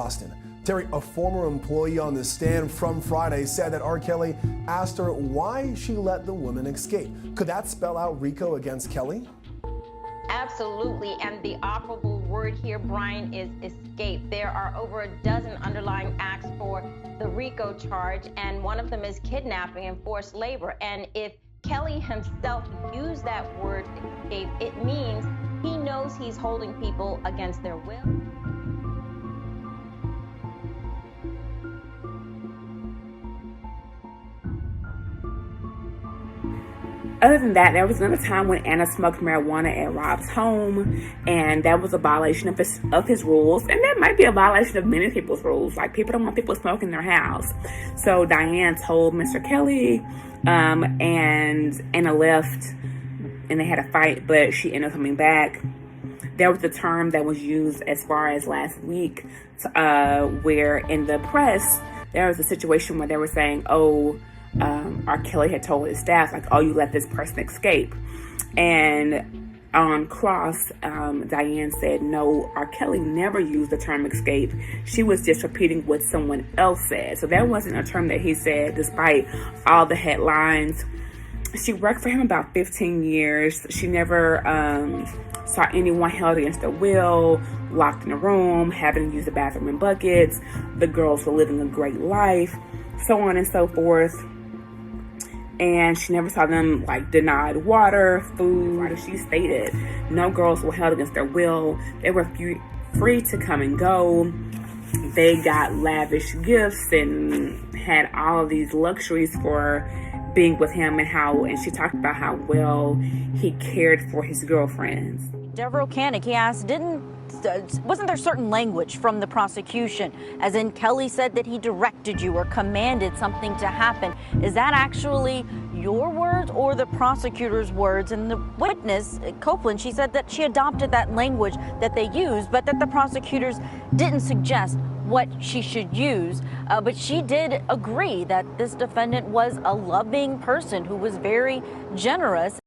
Austin. Terry, a former employee on the stand from Friday said that R. Kelly asked her why she let the woman escape. Could that spell out RICO against Kelly? Absolutely, and the operable word here, Brian, is escape. There are over a dozen underlying acts for the RICO charge, and one of them is kidnapping and forced labor. And if Kelly himself used that word escape, it means he knows he's holding people against their will. Other than that, there was another time when Anna smoked marijuana at Rob's home, and that was a violation of his rules, and that might be a violation of many people's rules. Like, people don't want people smoking in their house. So Diane told Mr. Kelly, and Anna left, and they had a fight, but she ended up coming back. There was a term that was used as far as last week, where in the press, there was a situation where they were saying, R. Kelly had told his staff, like, oh, you let this person escape. And on cross, Diane said, no, R. Kelly never used the term escape. She was just repeating what someone else said. So that wasn't a term that he said, despite all the headlines. She worked for him about 15 years. She never saw anyone held against their will, locked in a room, having to use the bathroom in buckets. The girls were living a great life, so on and so forth. And she never saw them, like, denied water, food. She stated no girls were held against their will. They were free to come and go. They got lavish gifts and had all of these luxuries for being with him, and she talked about how well he cared for his girlfriends. Devereaux Canick, he asked, wasn't there certain language from the prosecution, as in Kelly said that he directed you or commanded something to happen? Is that actually your words or the prosecutor's words? And the witness, Copeland, she said that she adopted that language that they used, but that the prosecutors didn't suggest what she should use. But she did agree that this defendant was a loving person who was very generous.